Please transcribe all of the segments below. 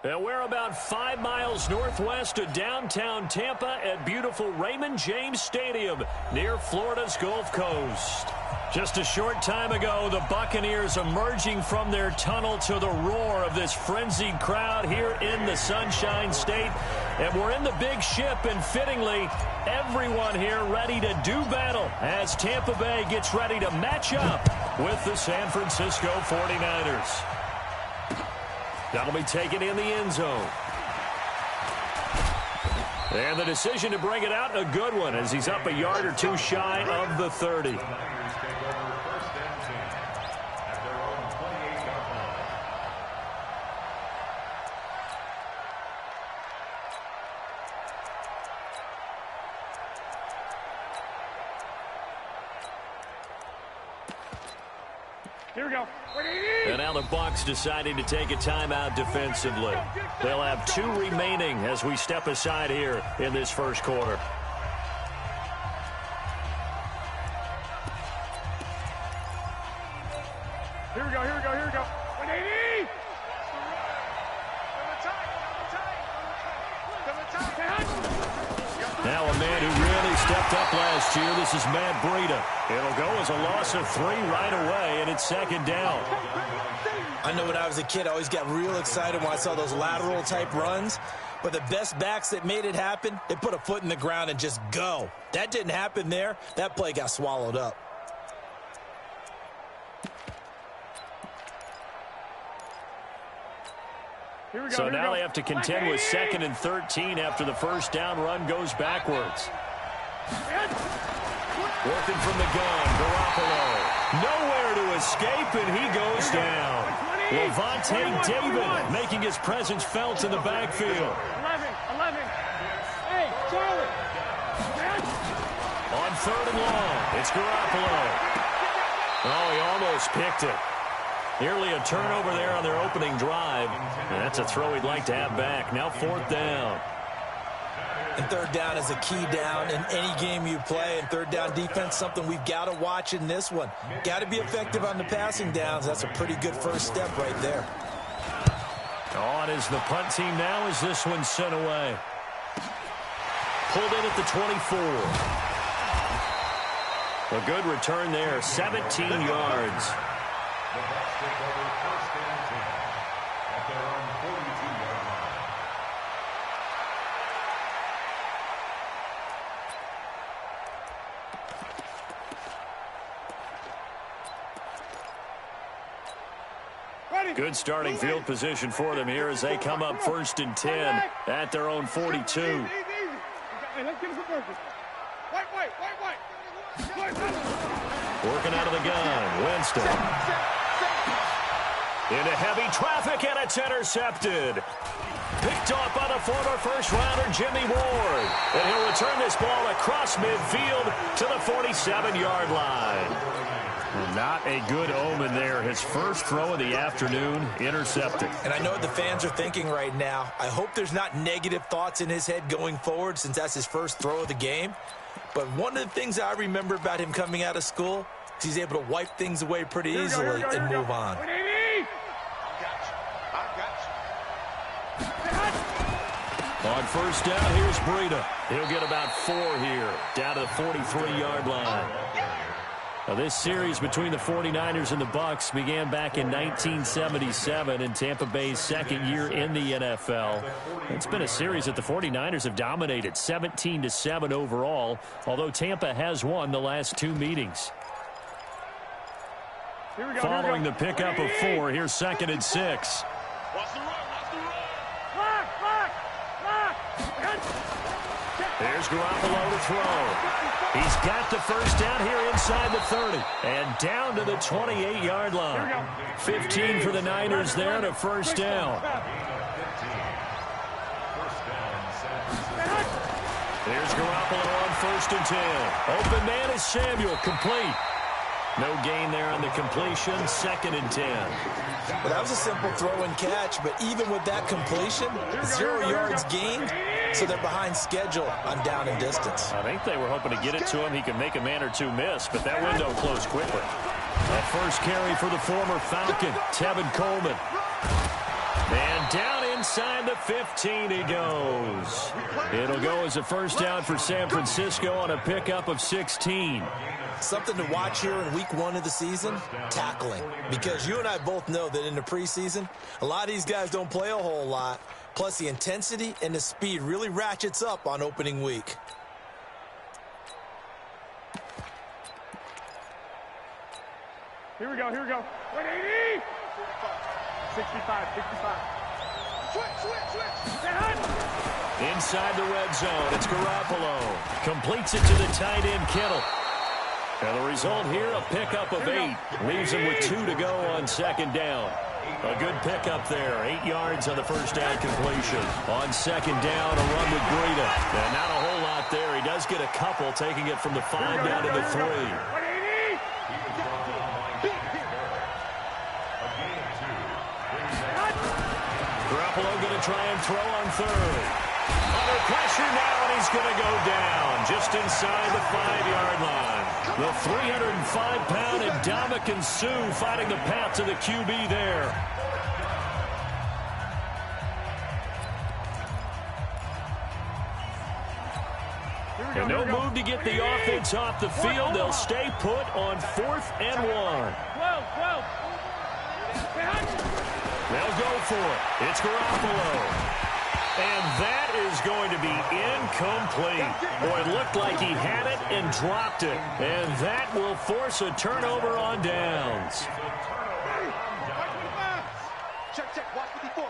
And we're about 5 miles northwest of downtown Tampa at beautiful Raymond James Stadium near Florida's Gulf Coast. Just a short time ago, the Buccaneers emerging from their tunnel to the roar of this frenzied crowd here in the Sunshine State. And we're in the big ship, and fittingly, everyone here ready to do battle as Tampa Bay gets ready to match up with the San Francisco 49ers. That'll be taken in the end zone. And the decision to bring it out, a good one, as he's up a yard or two shy of the 30. Here we go. And now the Bucs deciding to take a timeout defensively. They'll have 2 remaining as we step aside here in this first quarter. Here we go, here we go, here we go. 180! Now a man who really stepped up last year. This is Matt Breida. It'll go as a loss of 3 right away, and it's second down. I know when I was a kid, I always got real excited when I saw those lateral-type runs. But the best backs that made it happen, they put a foot in the ground and just go. That didn't happen there. That play got swallowed up. So now they have to contend with 2nd and 13 after the first down run goes backwards. Working from the gun, Garoppolo. Nowhere to escape, and he goes down. Levante David making his presence felt in the backfield. 11. Hey, Charlie. On 3rd and long, it's Garoppolo. Oh, he almost picked it. Nearly a turnover there on their opening drive. And that's a throw he'd like to have back. Now 4th down. And 3rd down is a key down in any game you play. And 3rd down defense, something we've got to watch in this one. Got to be effective on the passing downs. That's a pretty good first step right there. On is the punt team now as this one's sent away. Pulled in at the 24. A good return there, 17 yards. The Bucs take over 1st and 10 at their own 42-yard Ready. Good starting field position for them here as they come up 1st and 10 at their own 42. Easy. Hey, let's get us a burger. White. Working out of the gun, Winston. Into heavy traffic, and it's intercepted. Picked off by the former first-rounder Jimmy Ward. And he'll return this ball across midfield to the 47-yard line. Not a good omen there. His first throw of the afternoon, intercepted. And I know what the fans are thinking right now. I hope there's not negative thoughts in his head going forward since that's his first throw of the game. But one of the things I remember about him coming out of school is he's able to wipe things away pretty easily and move on. On 1st down, here's Breida. He'll get about 4 here, down to the 43-yard line. Now, this series between the 49ers and the Bucs began back in 1977 in Tampa Bay's 2nd year in the NFL. It's been a series that the 49ers have dominated, 17-7 overall, although Tampa has won the last 2 meetings. Following the pickup of 4, here's 2nd and 6. There's Garoppolo to throw. He's got the first down here inside the 30. And down to the 28-yard line. 15 for the Niners there to first down. There's Garoppolo on 1st and 10. Open man is Samuel, complete. No gain there on the completion, 2nd and 10. Well, that was a simple throw and catch, but even with that completion, 0 yards gained, so they're behind schedule on down and distance. I think they were hoping to get it to him. He could make a man or 2 miss, but that window closed quickly. A first carry for the former Falcon, Tevin Coleman. And down Inside the 15 he goes. It'll go as a first down for San Francisco on a pickup of 16. Something to watch here in week 1 of the season, tackling. Because you and I both know that in the preseason, a lot of these guys don't play a whole lot. Plus, the intensity and the speed really ratchets up on opening week. Here we go, here we go. 180! 65, 65. Switch. Inside the red zone, it's Garoppolo. Completes it to the tight end, Kittle. And the result here, a pickup of 8. Leaves him with 2 to go on second down. A good pickup there. 8 yards on the first down completion. On second down, a run with Breida. And not a whole lot there. He does get a couple, taking it from the 5 down to the 3. Garoppolo going to try and throw on third. Under pressure now, and he's going to go down just inside the 5-yard line. The 305-pound Ndamukong Suh fighting the path to the QB there. And no move to get the offense off the field. They'll stay put on 4th and 1. 12. They'll go for it. It's Garoppolo. And that is going to be incomplete. Boy, it looked like he had it and dropped it. And that will force a turnover on downs. Check. Watch 54.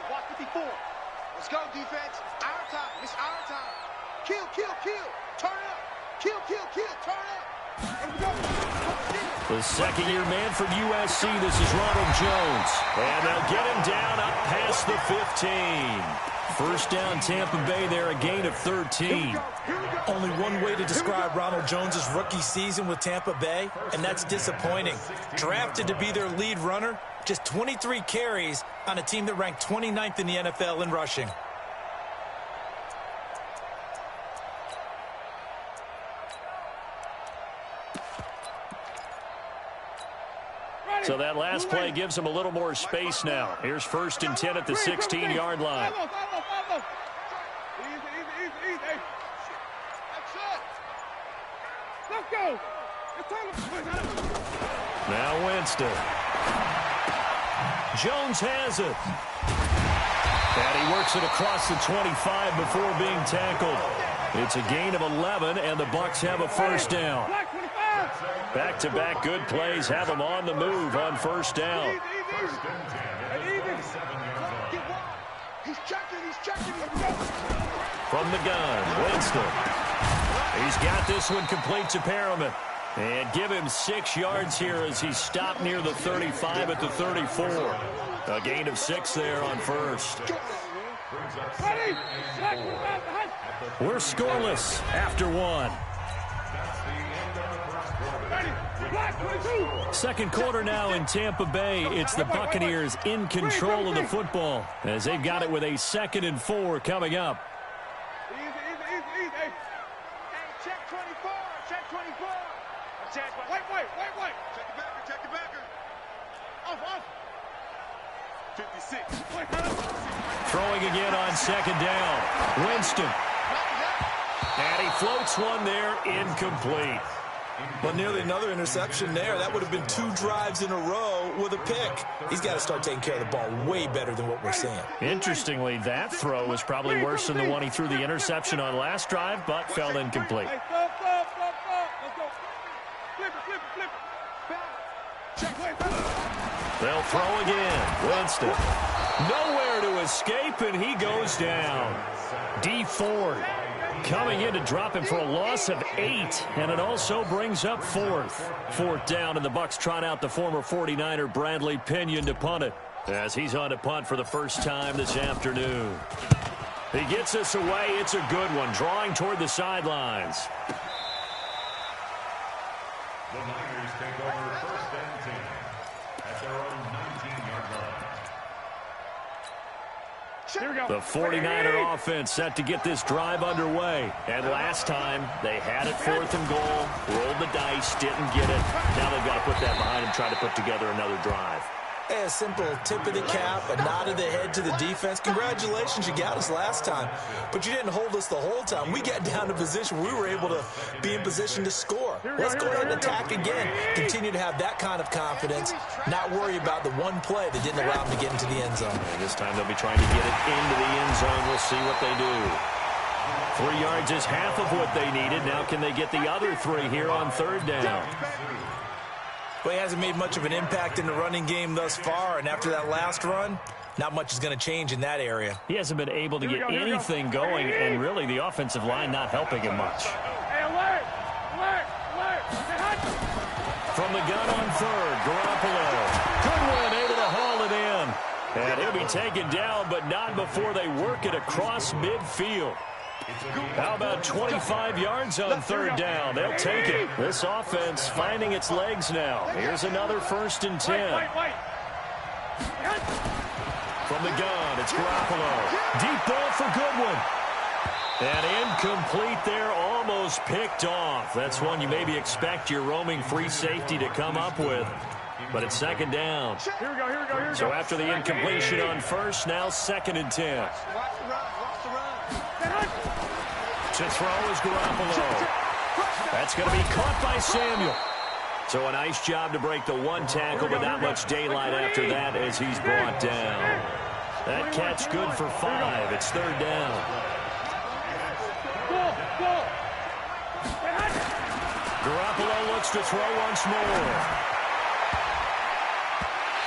Let's go, defense. Our time. It's our time. Kill. Turn up. Kill. Turn up. The second-year man from USC, this is Ronald Jones. And they'll get him down up past the 15. First down, Tampa Bay there, a gain of 13. Only one way to describe Ronald Jones' rookie season with Tampa Bay, and that's disappointing. Drafted to be their lead runner, just 23 carries on a team that ranked 29th in the NFL in rushing. So that last play gives him a little more space now. Here's 1st and 10 at the 16-yard line. Easy. That's it. Let's go. Now Winston. Jones has it. And he works it across the 25 before being tackled. It's a gain of 11, and the Bucs have a first down. Back-to-back good plays have them on the move on first down. He's checking. From the gun, Winston. He's got this one complete to Perriman. And give him 6 yards here as he stopped near the 35 at the 34. A gain of 6 there on first. We're scoreless after 1. Second quarter now in Tampa Bay. It's the Buccaneers in control of the football as they've got it with a 2nd and 4 coming up. Easy. Hey, check 24. Wait. Check the backer. Off. 56. Throwing again on second down. Winston. And he floats one there, incomplete. But nearly another interception there. That would have been 2 drives in a row with a pick. He's got to start taking care of the ball way better than what we're seeing. Interestingly, that throw was probably worse than the one he threw the interception on last drive, but fell incomplete. Hey, stop. Let's go. Flip it. They'll throw again. Winston. Nowhere to escape, and he goes down. D Ford coming in to drop him for a loss of 8, and it also brings up 4th down, and the Bucs trot out the former 49er Bradley Pinion to punt it as he's on to punt for the first time this afternoon. He gets this away. It's a good one, drawing toward the sidelines. The Niners take over 1st and 10 at their own 19-yard line. Here we go. The 49er offense set to get this drive underway. And last time, they had it 4th and goal, rolled the dice, didn't get it. Now they've got to put that behind them, try to put together another drive. Hey, a simple tip of the cap, a nod of the head to the defense. Congratulations, you got us last time, but you didn't hold us the whole time. We got down to position where we were able to be in position to score. Let's go ahead and attack again. Continue to have that kind of confidence, not worry about the one play that didn't allow them to get into the end zone. And this time they'll be trying to get it into the end zone. We'll see what they do. 3 yards is half of what they needed. Now can they get the other 3 here on 3rd down? Well, he hasn't made much of an impact in the running game thus far, and after that last run, not much is going to change in that area. He hasn't been able to get anything going, and really the offensive line not helping him much. From the gun on 3rd, Garoppolo. Goodwin able to haul it in. And he'll be taken down, but not before they work it across midfield. How about 25 yards on 3rd down? They'll take it. This offense finding its legs now. Here's another 1st and 10. From the gun, it's Garoppolo. Deep ball for Goodwin. And incomplete there, almost picked off. That's one you maybe expect your roaming free safety to come up with. But it's 2nd down. So after the incompletion on 1st, now 2nd and 10. To throw is Garoppolo. That's going to be caught by Samuel. So a nice job to break the 1 tackle, but not much daylight after that as he's brought down. That catch good for 5. It's 3rd down. Garoppolo looks to throw once more.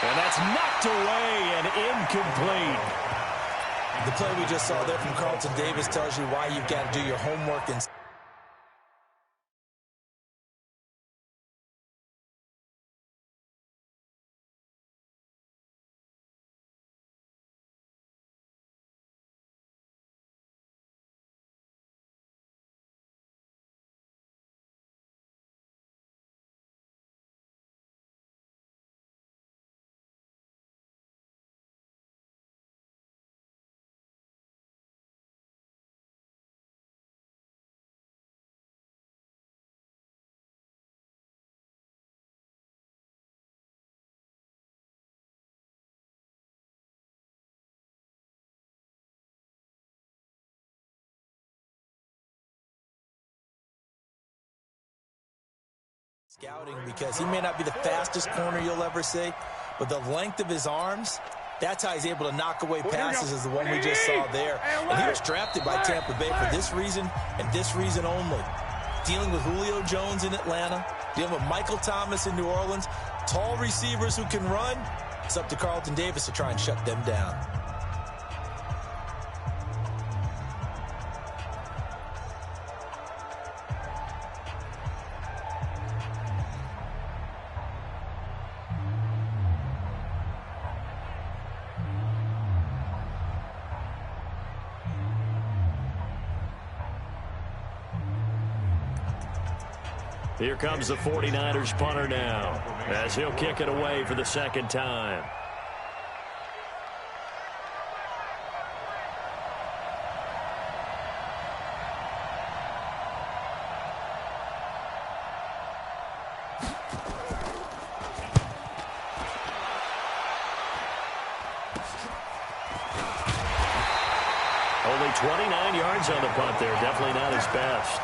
And that's knocked away and incomplete. The play we just saw there from Carlton Davis tells you why you've got to do your homework and scouting, because he may not be the fastest corner you'll ever see, but the length of his arms, that's how he's able to knock away passes, is the one we just saw there. And he was drafted by Tampa Bay for this reason and this reason only. Dealing with Julio Jones in Atlanta, dealing with Michael Thomas in New Orleans, tall receivers who can run. It's up to Carlton Davis to try and shut them down. Here comes the 49ers punter now, as he'll kick it away for the 2nd time. Only 29 yards on the punt there. Definitely not his best.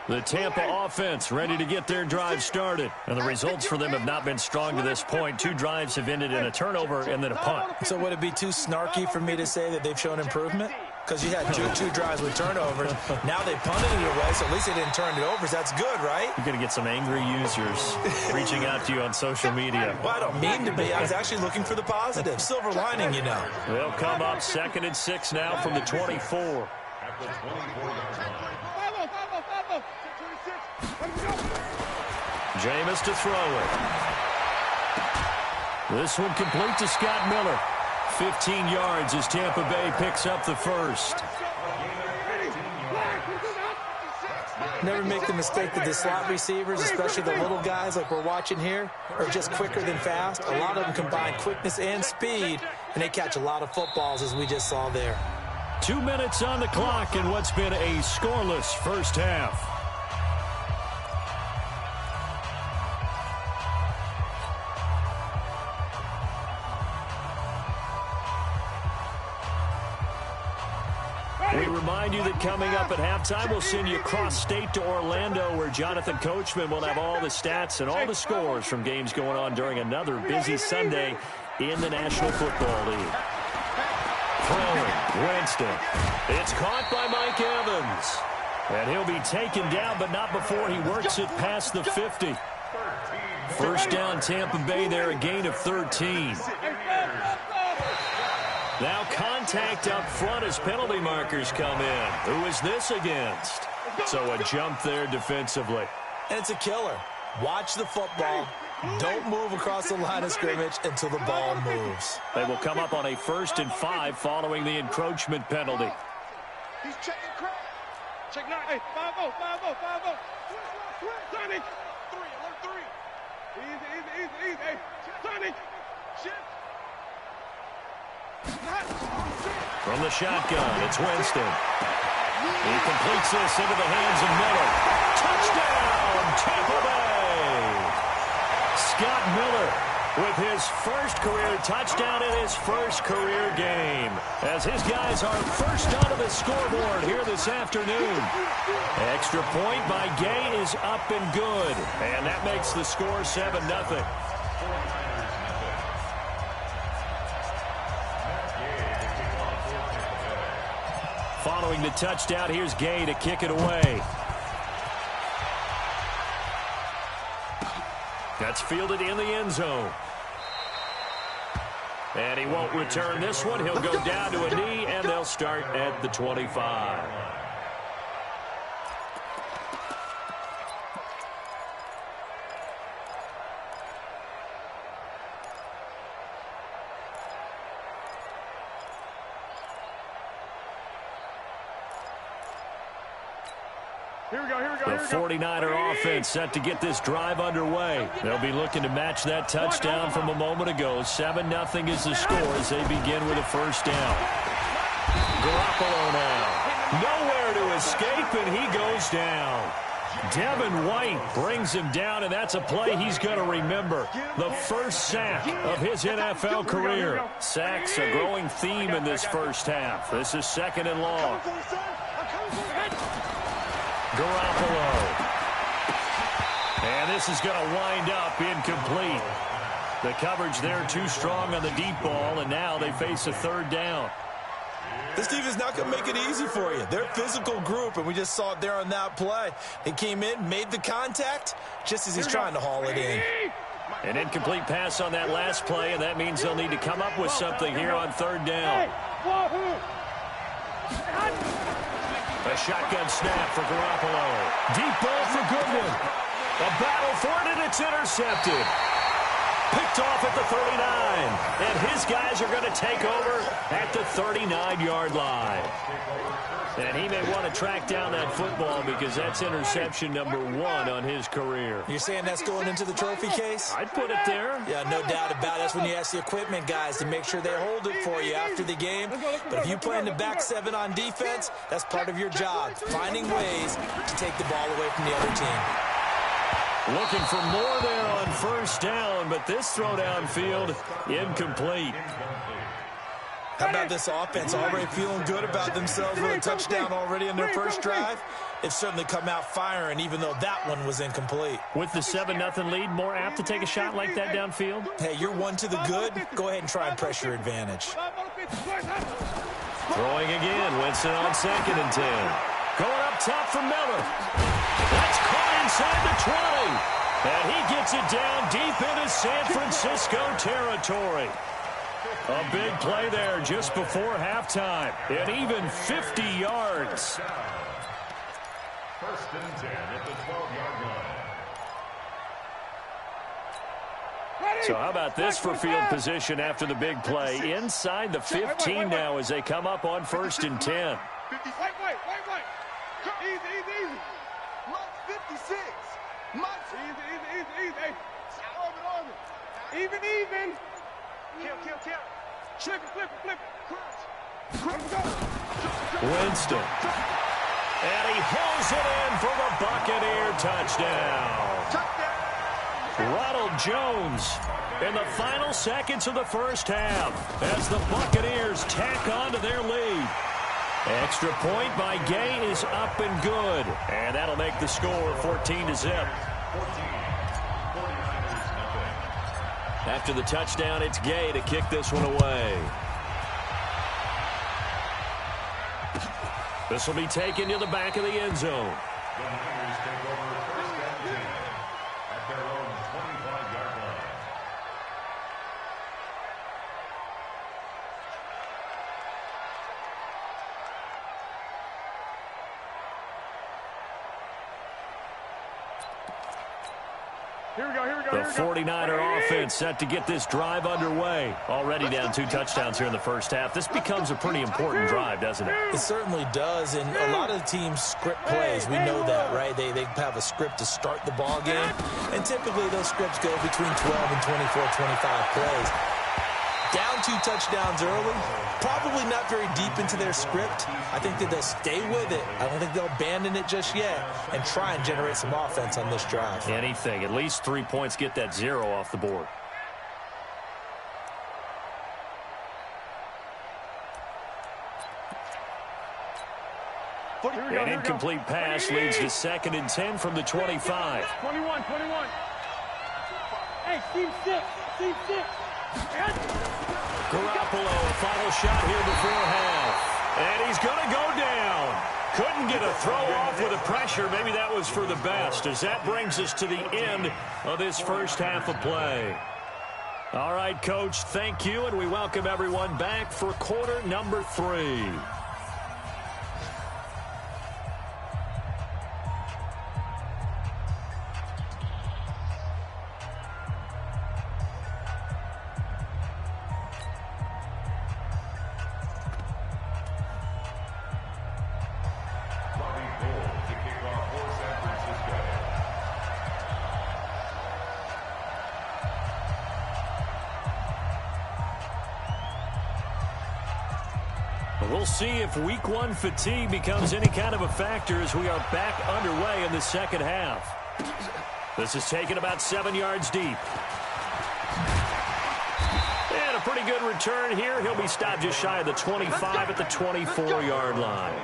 The Tampa offense ready to get their drive started. And the results for them have not been strong to this point. 2 drives have ended in a turnover and then a punt. So would it be too snarky for me to say that they've shown improvement? Because you had two drives with turnovers. Now they punted it away, so at least they didn't turn it over. So that's good, right? You're going to get some angry users reaching out to you on social media. Well, I don't mean to be. I was actually looking for the positive. Silver lining, you know. They'll come up 2nd and 6 now from the 24. Jameis to throw it. This one complete to Scott Miller. 15 yards as Tampa Bay picks up the first. Never make the mistake that the slot receivers, especially the little guys like we're watching here, are just quicker than fast. A lot of them combine quickness and speed, and they catch a lot of footballs, as we just saw there. 2 minutes on the clock in what's been a scoreless first half. We remind you that coming up at halftime, we'll send you cross-state to Orlando, where Jonathan Coachman will have all the stats and all the scores from games going on during another busy Sunday in the National Football League. Throwing, Winston. It's caught by Mike Evans. And he'll be taken down, but not before he works it past the 50. First down, Tampa Bay there, a gain of 13. Now contact up front as penalty markers come in. Who is this against? So a jump there defensively. And it's a killer. Watch the football. Don't move across the line of scrimmage until the ball moves. They will come up on a 1st and 5 following the encroachment penalty. He's checking crack. Check 9. Hey, 5-0, 5-0, 5-0. Sonny. 3, alert 3. Easy. Hey, Sonny. Shift. From the shotgun, it's Winston. He completes this into the hands of Miller. Touchdown, Tampa Bay! Scott Miller with his first career touchdown in his first career game, as his guys are first onto the scoreboard here this afternoon. Extra point by Gay is up and good, and that makes the score 7-0. Following the touchdown, here's Gay to kick it away. That's fielded in the end zone. And he won't return this one. He'll go down to a knee, and they'll start at the 25. The 49er offense set to get this drive underway. They'll be looking to match that touchdown from a moment ago. 7-0 is the score as they begin with a first down. Garoppolo now. Nowhere to escape, and he goes down. Devin White brings him down, and that's a play he's going to remember. The first sack of his NFL career. Sacks a growing theme in this first half. This is 2nd and long. Garoppolo. And this is going to wind up incomplete. The coverage there too strong on the deep ball, and now they face a 3rd down. This team is not going to make it easy for you. They're a physical group, and we just saw it there on that play. They came in, made the contact, just as he's trying to haul it in. An incomplete pass on that last play, and that means they'll need to come up with something here on 3rd down. A shotgun snap for Garoppolo. Deep ball for Goodwin. A battle for it, and it's intercepted. Picked off at the 39. And his guys are going to take over at the 39-yard line. And he may want to track down that football because that's interception number 1 on his career. You're saying that's going into the trophy case? I'd put it there. Yeah, no doubt about it. That's when you ask the equipment guys to make sure they hold it for you after the game. But if you play in the back 7 on defense, that's part of your job, finding ways to take the ball away from the other team. Looking for more there on 1st down, but this throw downfield incomplete. How about this offense already feeling good about themselves with a touchdown already in their first drive? They've certainly come out firing, even though that one was incomplete. With the 7-0 lead, more apt to take a shot like that downfield? Hey, you're 1 to the good. Go ahead and try and press your advantage. Throwing again, Winston on 2nd and 10. Going up top for Miller. That's caught inside the 20. And he gets it down deep into San Francisco territory. A big play there just before halftime. And even 50 yards. 1st and 10 at the 12-yard line. So how about this for field position after the big play? Inside the 15 now as they come up on 1st and 10. Wait. Easy. 56. Monster. Easy. Hey, orbit. Even. Kill. Flip it. Winston. And he hauls it in for the Buccaneer touchdown. Ronald Jones in the final seconds of the first half as the Buccaneers tack on to their lead. Extra point by Gay is up and good. And that'll make the score 14-0. After the touchdown, it's Gay to kick this one away. This will be taken to the back of the end zone. The Niners take over first and 10 at their own 25-yard line. Here we go. The 49er offense set to get this drive underway. Already down 2 touchdowns here in the first half. This becomes a pretty important drive, doesn't it? It certainly does, and a lot of the teams script plays. We know that, right? They have a script to start the ball game, and typically those scripts go between 12 and 24, 25 plays. Down 2 touchdowns early, probably not very deep into their script. I think that they'll stay with it. I don't think they'll abandon it just yet and try and generate some offense on this drive. Anything. At least 3 points, get that 0 off the board. An incomplete pass leads to 2nd and 10 from the 25. 21. Hey, Steve 6. Garoppolo, a final shot here before half. And he's going to go down. Couldn't get a throw off with the pressure. Maybe that was for the best, as that brings us to the end of this first half of play. All right, Coach, thank you, and we welcome everyone back for quarter number 3. We'll see if week 1 fatigue becomes any kind of a factor as we are back underway in the second half. This is taken about 7 yards deep. And a pretty good return here. He'll be stopped just shy of the 25 at the 24-yard line.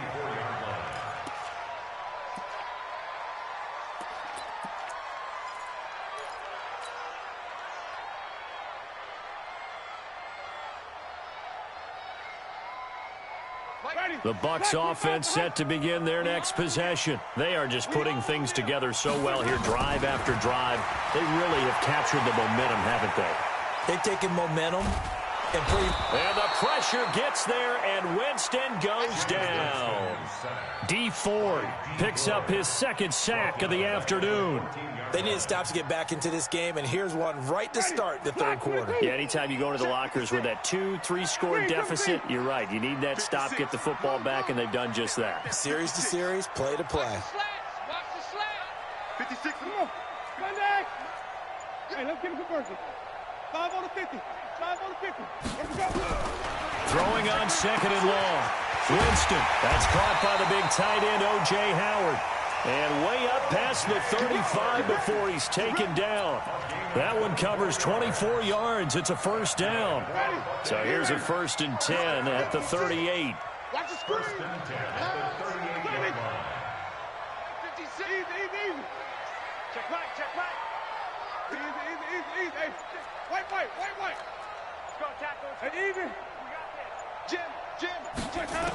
The Bucs offense set to begin their next possession. They are just putting things together so well here, drive after drive. They really have captured the momentum, haven't they? They've taken momentum and the pressure gets there, and Winston goes down. D. Ford picks up his 2nd sack of the afternoon. They need to stop to get back into this game, and here's one right to start the 3rd quarter. Yeah, anytime you go into the lockers with that 2-3 score deficit, you're right. You need that stop, get the football back, and they've done just that. Series to series, play to play. Watch the slant. 56. Come on. Contact. Hey, let's get a conversion. 5 on the 50. 5 on the 50. Let's go. Throwing on 2nd and long. Winston. That's caught by the big tight end, O.J. Howard. And way up past the 35 before he's taken down. That one covers 24 yards. It's a first down. So here's a 1st and 10 at the 38. Watch the screen. 1st and 10 at the 38-yard line. 56. Easy. Check right. Easy. Hey, white. Let's go, tackle. Hey, easy. Jim. Check out.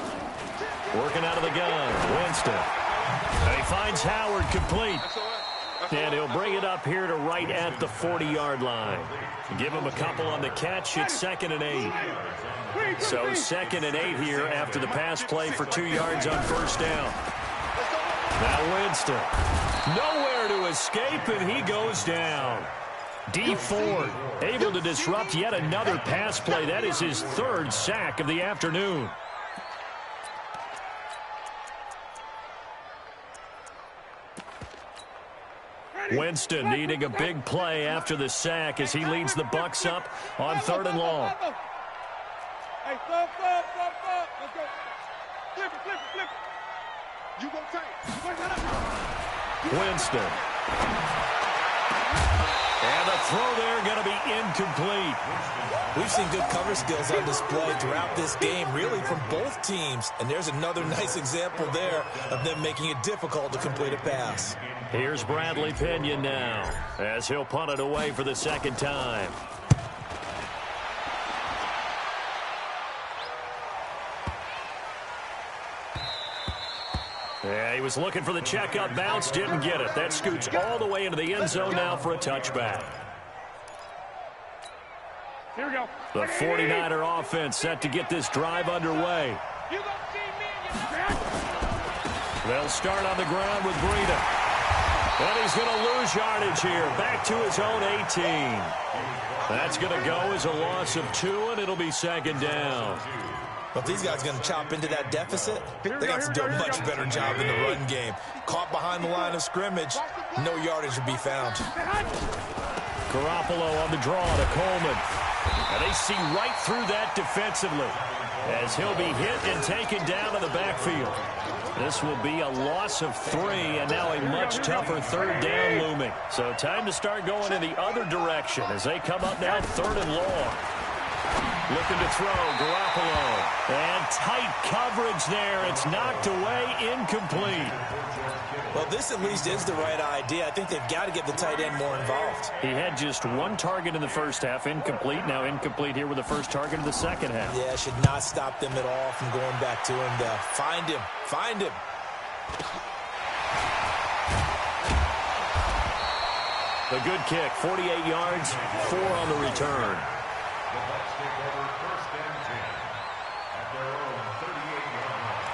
Working out of the gun. Winston. And he finds Howard complete. And he'll bring it up here to right at the 40-yard line. Give him a couple on the catch. It's 2nd and 8. So 2nd and 8 here after the pass play for 2 yards on first down. Now Winston. Nowhere to escape, and he goes down. D. Ford able to disrupt yet another pass play. That is his 3rd sack of the afternoon. Winston needing a big play after the sack as he leads the Bucs up on 3rd and long. Hey, stop. Let's go. Flip it. You go tight. Winston. And the throw there going to be incomplete. We've seen good cover skills on display throughout this game, really from both teams. And there's another nice example there of them making it difficult to complete a pass. Here's Bradley Pinion now as he'll punt it away for the second time. Yeah, he was looking for the checkup bounce, didn't get it. That scoots all the way into the end zone now for a touchback. Here we go. The 49er offense set to get this drive underway. They'll start on the ground with Breida. And he's going to lose yardage here. Back to his own 18. That's going to go as a loss of 2, and it'll be 2nd down. But if these guys are going to chop into that deficit, they got to do a much better job in the run game. Caught behind the line of scrimmage, no yardage would be found. Garoppolo on the draw to Coleman. And they see right through that defensively as he'll be hit and taken down to the backfield. This will be a loss of 3, and now a much tougher 3rd down looming. So time to start going in the other direction as they come up now 3rd and long. Looking to throw, Garoppolo. And tight coverage there. It's knocked away, incomplete. Well, this at least is the right idea. I think they've got to get the tight end more involved. He had just 1 target in the first half, incomplete. Now incomplete here with the first target of the second half. Yeah, should not stop them at all from going back to him to find him. Find him. A good kick, 48 yards, 4 on the return. The Bucs take over 1st and 10 at their own 38-yard line.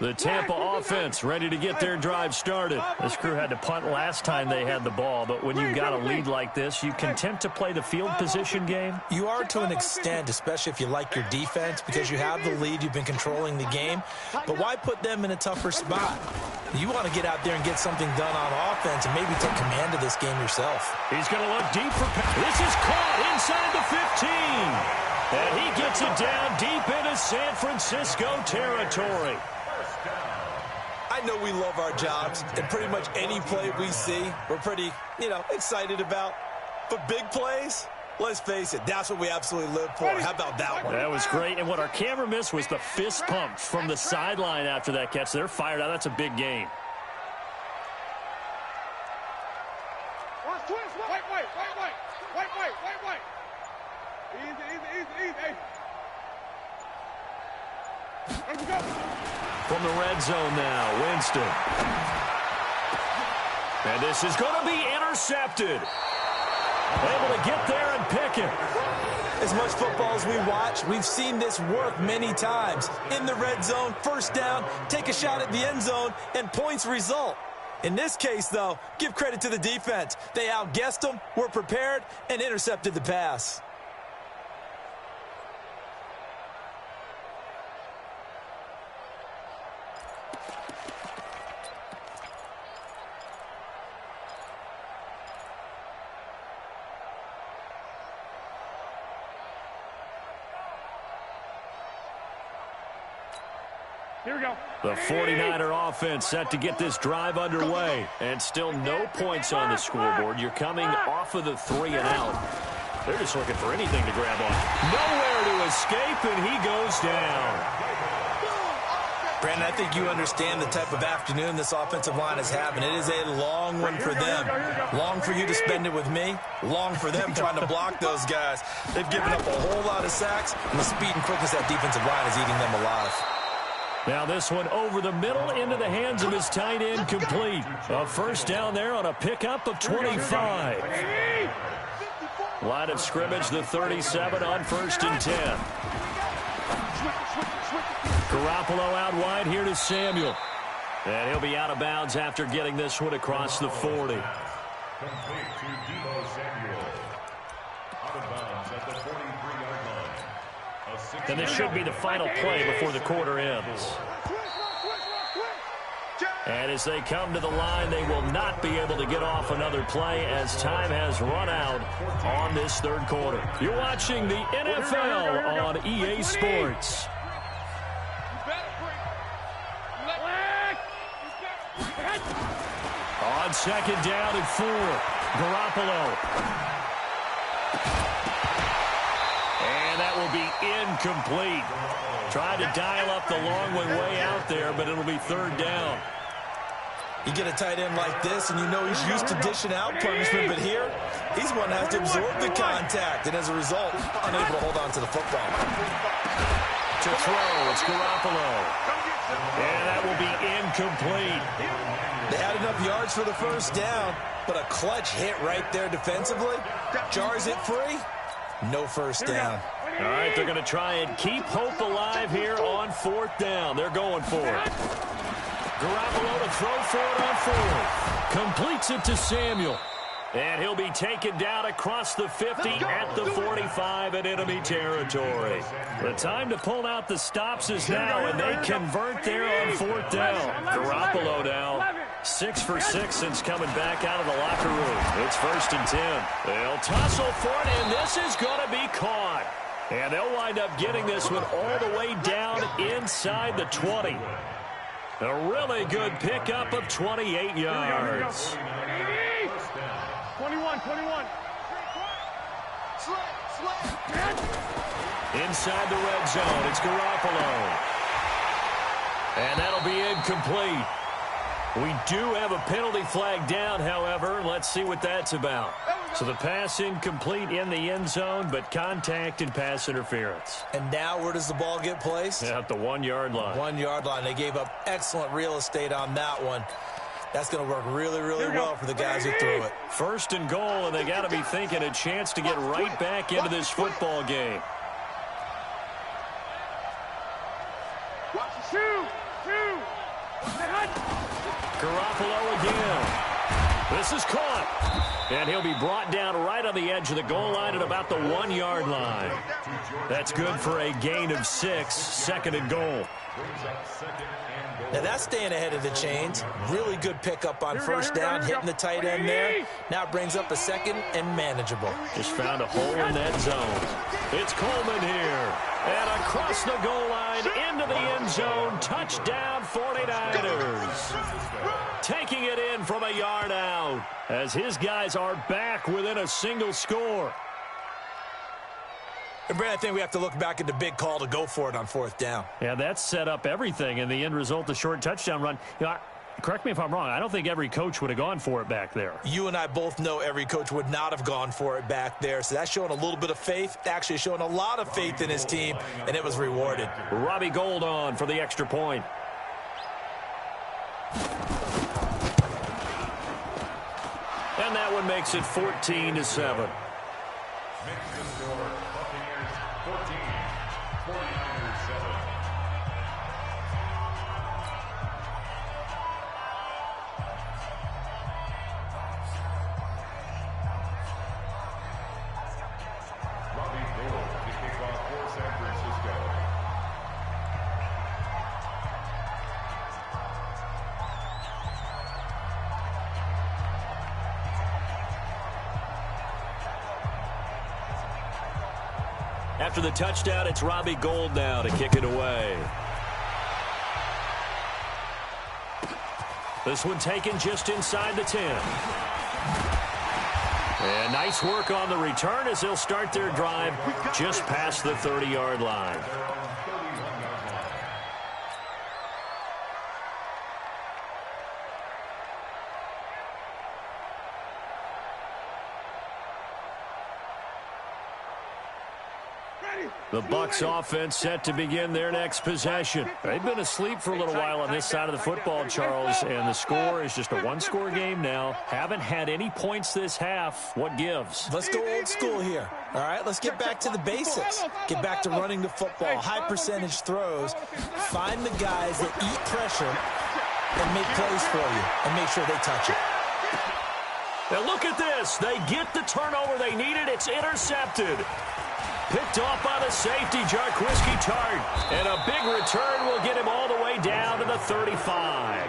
The Tampa offense ready to get their drive started. This crew had to punt last time they had the ball, but when you've got a lead like this, you content to play the field position game? You are to an extent, especially if you like your defense, because you have the lead, you've been controlling the game. But why put them in a tougher spot? You want to get out there and get something done on offense and maybe take command of this game yourself. He's going to look deep for pass. This is caught inside the 15. And he gets it down deep into San Francisco territory. I know we love our jobs, and pretty much any play we see, we're pretty, excited about. But big plays, let's face it, that's what we absolutely live for. How about that one? That was great, and what our camera missed was the fist pump from the sideline after that catch. They're fired out. That's a big game. From the red zone now, Winston. And this is going to be intercepted. Able to get there and pick it. As much football as we watch, we've seen this work many times. In the red zone, 1st down, take a shot at the end zone, and points result. In this case, though, give credit to the defense. They outguessed them, were prepared, and intercepted the pass. Here we go. The 49er offense set to get this drive underway. And still no points on the scoreboard. You're coming off of the 3 and out. They're just looking for anything to grab on. Nowhere to escape, and he goes down. Brandon, I think you understand the type of afternoon this offensive line is having. It is a long one for them. Long for you to spend it with me. Long for them trying to block those guys. They've given up a whole lot of sacks, and the speed and quickness of that defensive line is eating them alive. Now this one over the middle into the hands of his tight end, complete. A 1st down there on a pickup of 25. Line of scrimmage, the 37 on 1st and 10. Garoppolo out wide here to Samuel. And he'll be out of bounds after getting this one across the 40. Complete to Deebo Samuel. off the bounds at the 43-yard line. And this should be the final play before the quarter ends. And as they come to the line, they will not be able to get off another play as time has run out on this third quarter. You're watching the NFL on EA Sports. On second down and 4, Garoppolo. And that will be incomplete. Tried to dial up the long one way out there, but it'll be third down. You get a tight end like this, and you know he's used to dishing out punishment, but here, he's one that has to absorb the contact, and as a result, unable to hold on to the football. To throw, it's Garoppolo. And that will be incomplete. They had enough yards for the first down, but a clutch hit right there defensively. Jars it free. No first down. All right, they're going to try and keep hope alive here on fourth down. They're going for it. Garoppolo to throw for it on fourth. Completes it to Samuel. And he'll be taken down across the 50 at the 45 in enemy territory. The time to pull out the stops is now, and they convert there on fourth down. Garoppolo now 6 for 6 since coming back out of the locker room. It's 1st and 10. They'll tussle for it, and this is going to be caught. And they'll wind up getting this one all the way down inside the 20. A really good pickup of 28 yards. 21. Inside the red zone, it's Garoppolo. And that'll be incomplete. We do have a penalty flag down, however. Let's see what that's about. So the pass incomplete in the end zone, but contact and pass interference. And now where does the ball get placed? At the 1-yard line. 1-yard line. They gave up excellent real estate on that one. That's going to work really, really well for the guys who threw it. 1st and goal, and they got to be thinking a chance to get right back into this football game. Garoppolo again. This is caught. And he'll be brought down right on the edge of the goal line at about the 1-yard line. That's good for a gain of 6, 2nd and goal. Now that's staying ahead of the chains. Really good pickup on first down, hitting the tight end there. Now it brings up a 2nd and manageable. Just found a hole in that zone. It's Coleman here. And across the goal line into the end zone. Touchdown 49ers. Taking it in from a yard out as his guys are back within a single score. And Brad, I think we have to look back at the big call to go for it on fourth down. Yeah, that set up everything, and the end result, the short touchdown run. You know, correct me if I'm wrong, I don't think every coach would have gone for it back there. You and I both know every coach would not have gone for it back there, so that's showing a little bit of faith, actually showing a lot of faith in his team, and it was rewarded. Robbie Gould on for the extra point. And that one makes it 14-7. Makes the score Buccaneers 14, 49ers 7. Robbie Gould to kick off for San Francisco. After the touchdown, it's Robbie Gould now to kick it away. This one taken just inside the 10. And nice work on the return as they'll start their drive just past the 30-yard line. The Bucs offense set to begin their next possession. They've been asleep for a little while on this side of the football, Charles, and the score is just a one-score game now. Haven't had any points this half. What gives? Let's go old school here. All right, let's get back to the basics. Get back to running the football, high percentage throws. Find the guys that eat pressure and make plays for you and make sure they touch it. And look at this. They get the turnover they needed. It's intercepted. Picked off by the safety, Jarquiski Tart. And a big return will get him all the way down to the 35.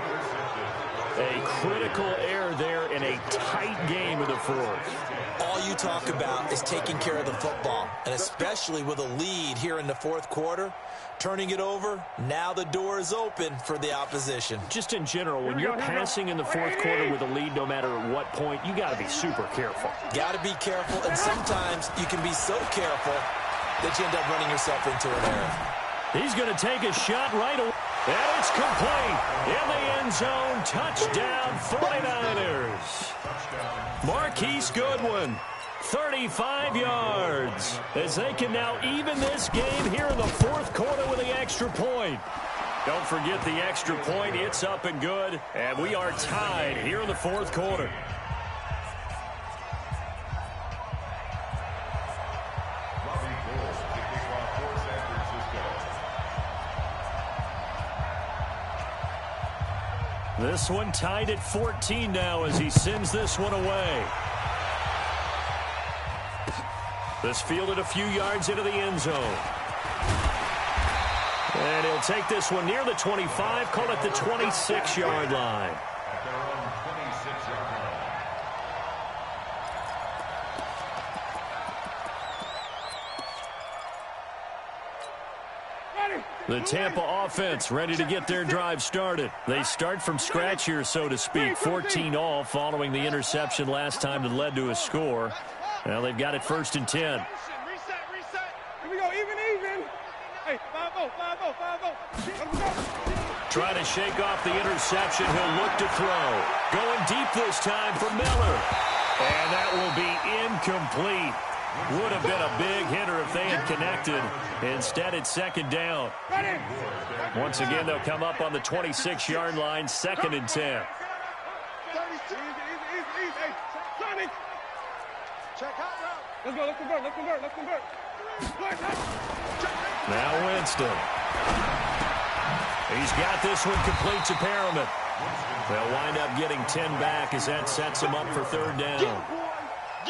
A critical error there in a tight game of the fourth. All you talk about is taking care of the football, and especially with a lead here in the fourth quarter, turning it over, now the door is open for the opposition. Just in general, when you're passing in the fourth quarter with a lead, no matter at what point, you got to be super careful. Got to be careful, and sometimes you can be so careful that you end up running yourself into an error. He's going to take a shot right away. And it's complete in the end zone. Touchdown, 49ers. Marquise Goodwin, 35 yards, as they can now even this game here in the fourth quarter with the extra point. Don't forget the extra point. It's up and good, and we are tied here in the fourth quarter. This one tied at 14 now as he sends this one away. This fielded a few yards into the end zone. And he'll take this one near the 25, call it the 26-yard line. The Tampa offense ready to get their drive started. They start from scratch here, so to speak. 14 all following the interception last time that led to a score. Now they've got it first and 10. Reset. Here we go, even. Hey, 5-0, 5-0. Trying to shake off the interception. He'll look to throw. Going deep this time for Miller. And that will be incomplete. Would have been a big hitter if they had connected. Instead, it's second down. Once again, they'll come up on the 26-yard line, second and 10. Let's convert. Now Winston. He's got this one complete to Perriman. They'll wind up getting 10 back as that sets him up for third down. I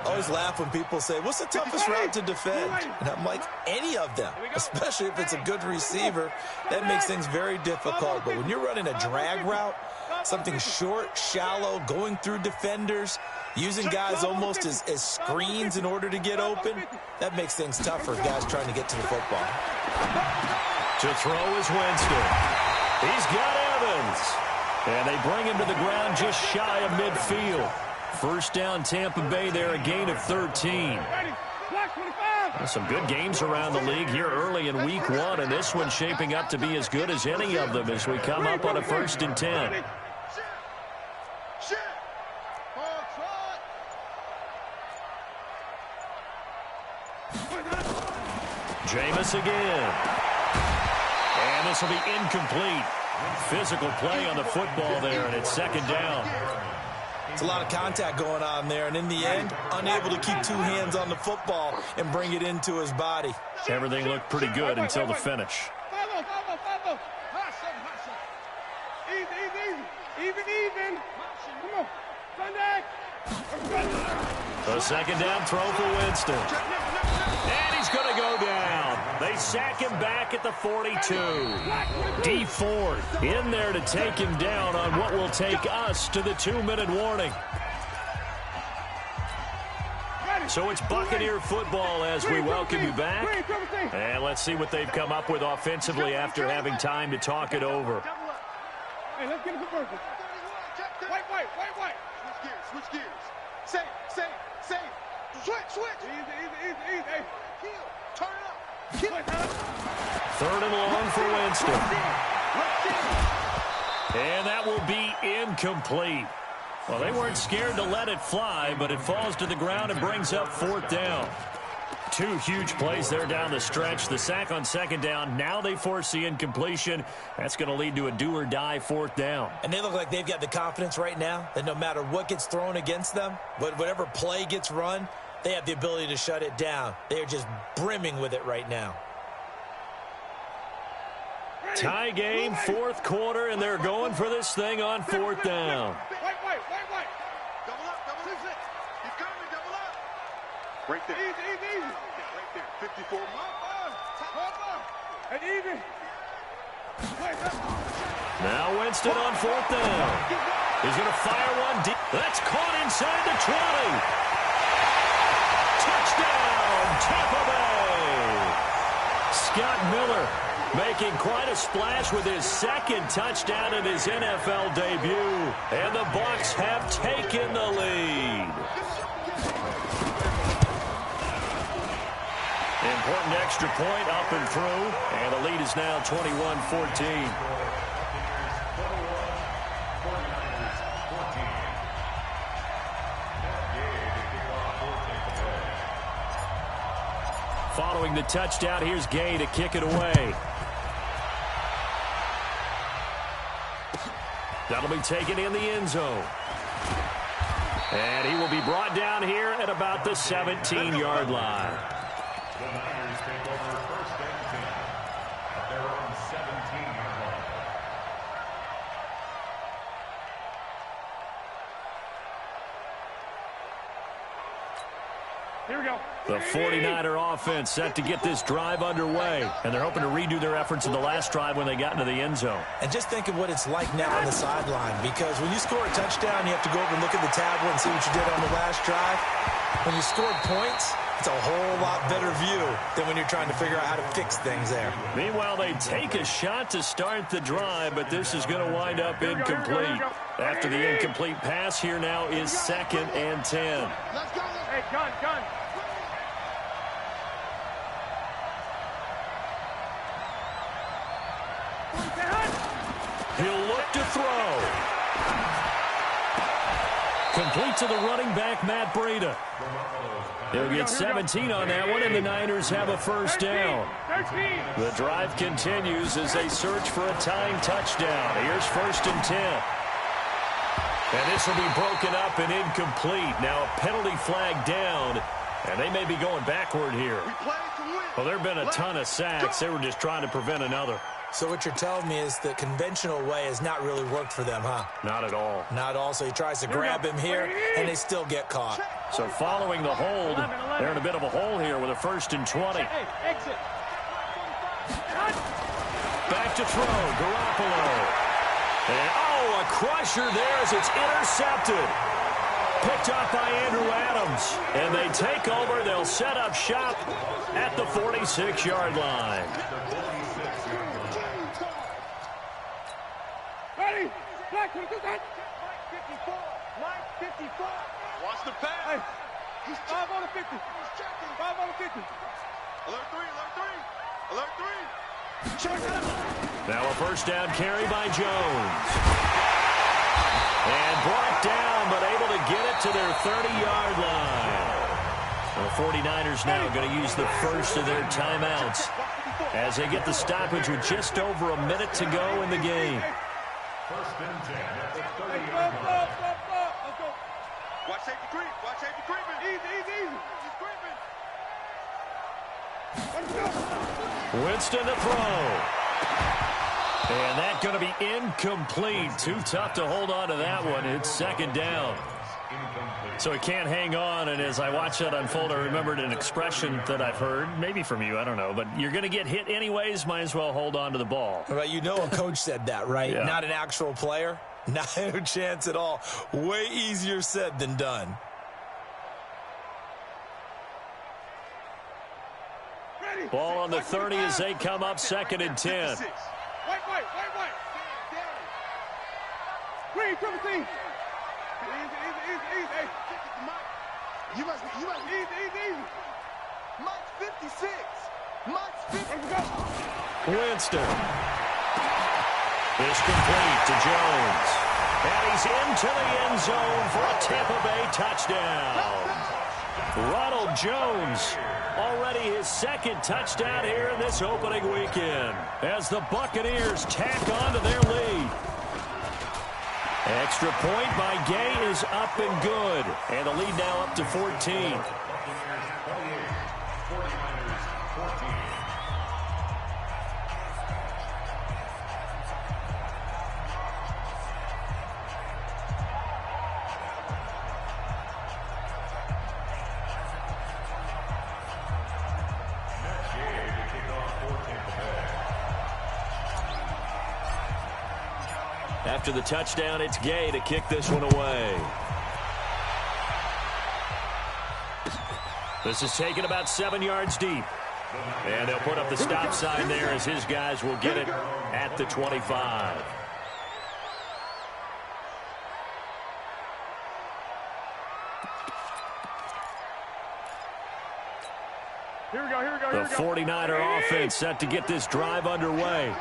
always laugh when people say, what's the toughest route to defend? And I'm like, any of them, especially if it's a good receiver. That makes things very difficult. But when you're running a drag route, something short, shallow, going through defenders, using guys almost as screens in order to get open, that makes things tough for guys trying to get to the football. To throw is Winston. He's got Evans. And they bring him to the ground just shy of midfield. First down, Tampa Bay there, a gain of 13. Some good games around the league here early in week one, and this one's shaping up to be as good as any of them as we come up on a first and 10. Jameis again. And this will be incomplete. Physical play on the football there, and it's second down. It's a lot of contact going on there, and in the end, unable to keep two hands on the football and bring it into his body. Everything looked pretty good until the finish. 5-0. Even. Come on. Sunday. The second down throw for Winston. And he's going to go down. They sack him back at the 42. D Ford in there to take him down on what will take us to the 2-minute warning. So it's Buccaneer football as we welcome you back. And let's see what they've come up with offensively after having time to talk it over. Hey, let's get it converted. White. Switch gears. Save. Switch. Easy. Hey, kill. Turn it up. Kill it. Third and long for Winston. And that will be incomplete. Well, they weren't scared to let it fly, but it falls to the ground and brings up fourth down. Two huge plays there down the stretch. The sack on second down. Now they force the incompletion. That's going to lead to a do-or-die fourth down. And they look like they've got the confidence right now that no matter what gets thrown against them, whatever play gets run, they have the ability to shut it down. They are just brimming with it right now. Tie game, fourth quarter, and they're going for this thing on fourth down. White. Right there. Easy, easy, easy. Right there. 54. And easy. Now Winston on fourth down. He's going to fire one deep. That's caught inside the 20. Touchdown, Tampa Bay. Scott Miller making quite a splash with his second touchdown in his NFL debut. And the Bucs have taken the lead. Important extra point up and through. And the lead is now 21-14. Following the touchdown, here's Gay to kick it away. That'll be taken in the end zone. And he will be brought down here at about the 17-yard line. The Niners take over first and 10 at their own 17-yard line. Here we go. The 49er offense set to get this drive underway. And they're hoping to redo their efforts in the last drive when they got into the end zone. And just think of what it's like now on the sideline, because when you score a touchdown, you have to go over and look at the tablet and see what you did on the last drive. When you scored points, it's a whole lot better view than when you're trying to figure out how to fix things there. Meanwhile, they take a shot to start the drive, but this is going to wind up incomplete. After the incomplete pass, here now is 2nd and 10. Let's go. Hey, gun. He'll look to throw. Complete to the running back, Matt Breida. He'll get 17 on that one, and the Niners have a first down. 13. The drive continues as they search for a tying touchdown. Here's 1st and 10. And this will be broken up and incomplete. Now a penalty flag down, and they may be going backward here. We play to win. Well, there have been a ton of sacks. They were just trying to prevent another. So what you're telling me is the conventional way has not really worked for them, huh? Not at all. Not all. So he tries to grab him here, and they still get caught. So following the hold, they're in a bit of a hole here with a 1st and 20. Hey, exit. Back to throw, Garoppolo. And, a crusher there as it's intercepted. Picked up by Andrew Adams. And they take over. They'll set up shop at the 46-yard line. Ready? Black, do that. Mike 54. Watch the pass. Hey, He's 5 on the 50. He's checking. 5 on the 50. Alert 3. Alert 3. Now a first down carry by Jones. And brought down, but able to get it to their 30-yard line. The 49ers now going to use the first of their timeouts as they get the stoppage with just over a minute to go in the game. 1st and 10 at the 30-yard Stop. line. Let's go. Watch safety creep. Watch safety creeping. Easy. He's creeping. Let's go. Winston to throw. And that's going to be incomplete. Too tough to hold on to that one. It's 2nd down. So he can't hang on, and as I watch that unfold, I remembered an expression that I've heard, maybe from you, I don't know, but you're going to get hit anyways, might as well hold on to the ball. Right, you know a coach said that, right? Yeah. Not an actual player. Not a chance at all. Way easier said than done. Ready. Ball on the 30 as they come up 2nd and 10. White. Green, triple C. Easy. You must be. Easy. Mike's 56. Mike's 50. Let's go. Winston. It's complete to Jones. And he's into the end zone for a Tampa Bay touchdown. Ronald Jones, already his 2nd touchdown here in this opening weekend, as the Buccaneers tack on to their lead. Extra point by Gay is up and good, and the lead now up to 14. Buccaneers 28, 49ers 14. After the touchdown, it's Gay to kick this one away. This is taken about 7 yards deep. And they'll put up the stop sign there as his guys will get it at the 25. Here we go, here we go, The 49er offense set to get this drive underway.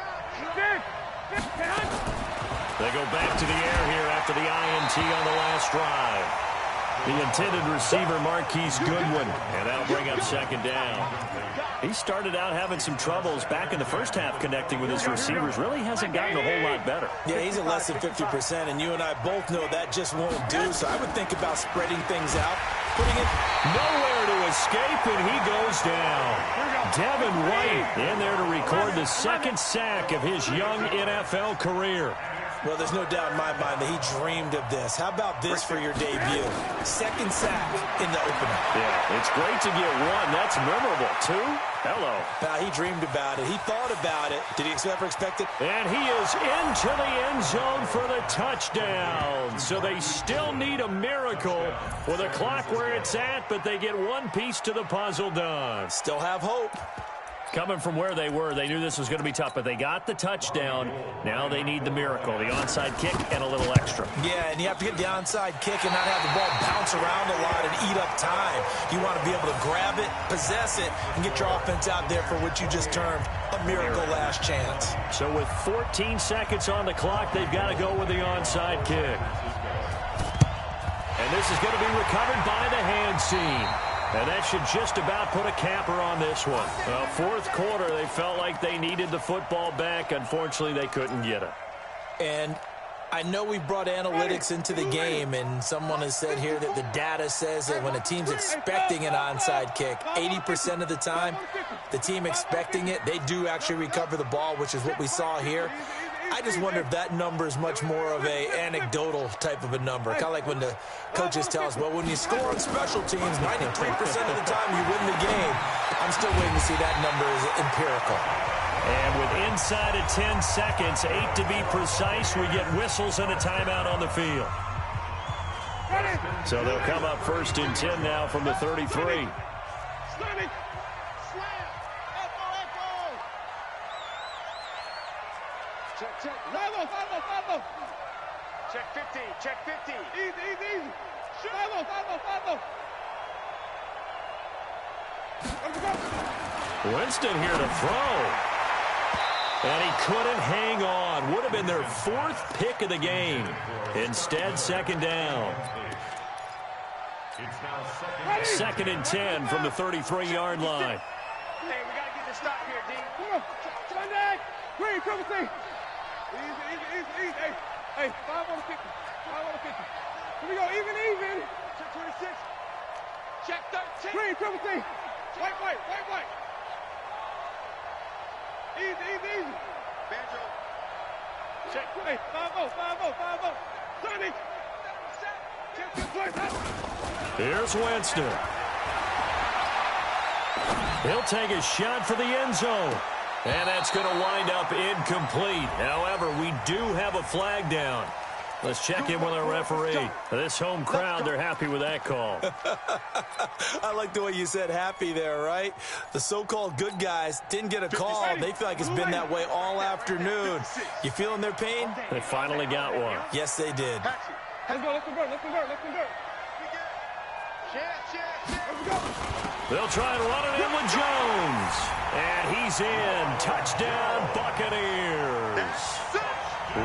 They go back to the air here after the INT on the last drive. The intended receiver, Marquise Goodwin, and that'll bring up second down. He started out having some troubles back in the first half connecting with his receivers. Really hasn't gotten a whole lot better. Yeah, he's at less than 50%, and you and I both know that just won't do. So I would think about spreading things out, putting it nowhere to escape, and he goes down. Devin White in there to record the second sack of his young NFL career. Well, there's no doubt in my mind that he dreamed of this. How about this for your debut? Second sack in the opener. Yeah, it's great to get one. That's memorable. Two? Hello. Now, he dreamed about it. He thought about it. Did he ever expect it? And he is into the end zone for the touchdown. So they still need a miracle with a clock where it's at, but they get one piece to the puzzle done. Still have hope. Coming from where they were, they knew this was going to be tough, but they got the touchdown. Now they need the miracle, the onside kick and a little extra. Yeah, and you have to get the onside kick and not have the ball bounce around a lot and eat up time. You want to be able to grab it, possess it, and get your offense out there for what you just termed a miracle last chance. So with 14 seconds on the clock, they've got to go with the onside kick. And this is going to be recovered by the hand team. And that should just about put a capper on this one. Well, fourth quarter, they felt like they needed the football back. Unfortunately, they couldn't get it. And I know we brought analytics into the game, and someone has said here that the data says that when a team's expecting an onside kick, 80% of the time, the team expecting it, they do actually recover the ball, which is what we saw here. I just wonder if that number is much more of a anecdotal type of a number. Kind of like when the coaches tell us, well, when you score on special teams, 93% of the time you win the game. I'm still waiting to see that number is empirical. And with inside of 10 seconds, 8 to be precise, we get whistles and a timeout on the field. So they'll come up first and 10 now from the 33. Check 50, check 50. Easy. Follow. Winston here to throw. And he couldn't hang on. Would have been their fourth pick of the game. Instead, second down. Second and 10 from the 33-yard line. Hey, we got to get the stop here, D. Come on. Sunday. Green, triple C. Easy. Hey, 5 on the 50. 5 on the 50. Here we go, even. Check 26. Check 13. Green, triple C. White. Easy. Banjo. Check. Hey, 5-0. Sunday. Here's Winston. He'll take a shot for the end zone. And that's going to wind up incomplete. However, we do have a flag down. Let's check in with our referee. This home crowd, they're happy with that call. I like the way you said happy there, right? The so-called good guys didn't get a call. They feel like it's been that way all afternoon. You feeling their pain? They finally got one. Yes, they did. Let's go. They'll try and run it in with Jones. And he's in. Touchdown, Buccaneers.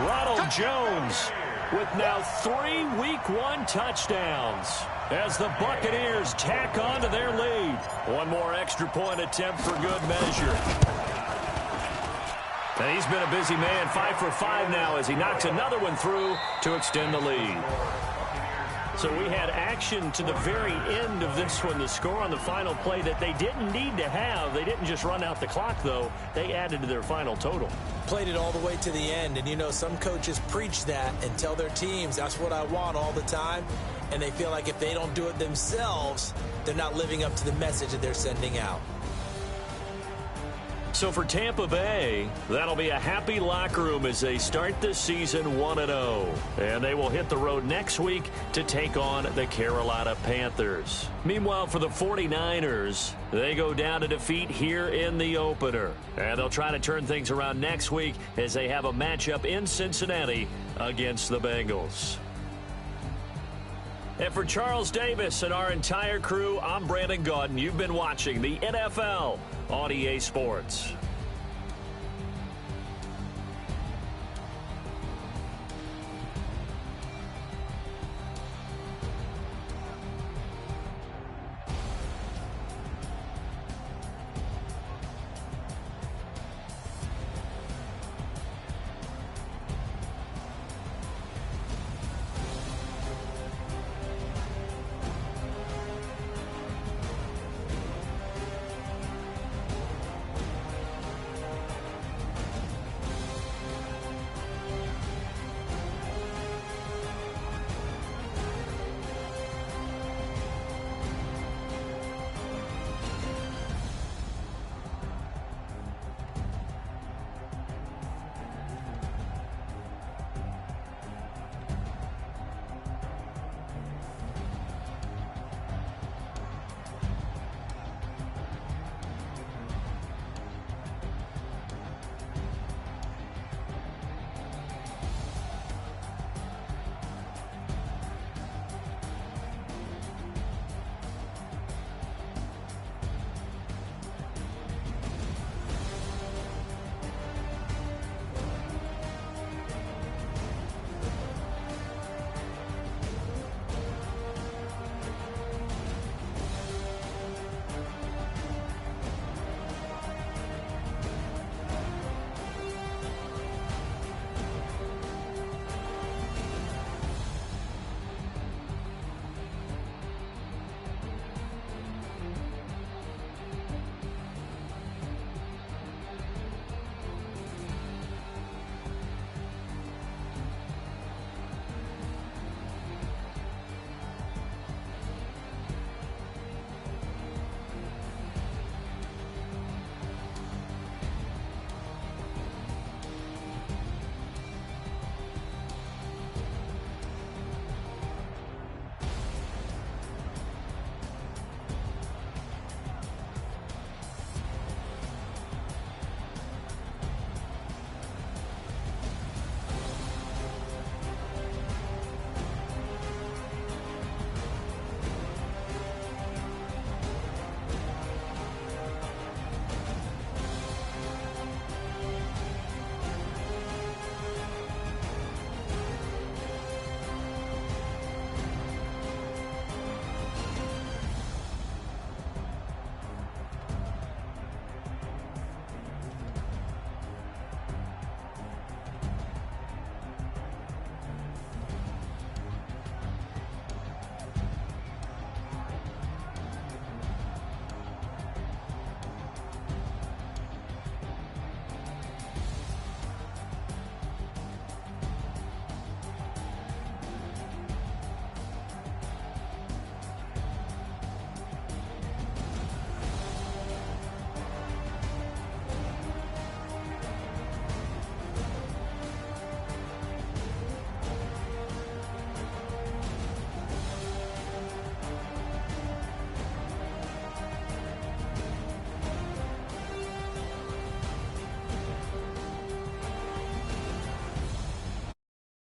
Ronald Jones with now 3 Week 1 touchdowns as the Buccaneers tack on to their lead. One more extra point attempt for good measure. And he's been a busy man, 5 for 5 now as he knocks another one through to extend the lead. So we had action to the very end of this one, the score on the final play that they didn't need to have. They didn't just run out the clock, though. They added to their final total. Played it all the way to the end, and you know some coaches preach that and tell their teams, that's what I want all the time, and they feel like if they don't do it themselves, they're not living up to the message that they're sending out. So for Tampa Bay, that'll be a happy locker room as they start this season 1-0. And they will hit the road next week to take on the Carolina Panthers. Meanwhile, for the 49ers, they go down to defeat here in the opener. And they'll try to turn things around next week as they have a matchup in Cincinnati against the Bengals. And for Charles Davis and our entire crew, I'm Brandon Gaudin. You've been watching the NFL on EA Sports.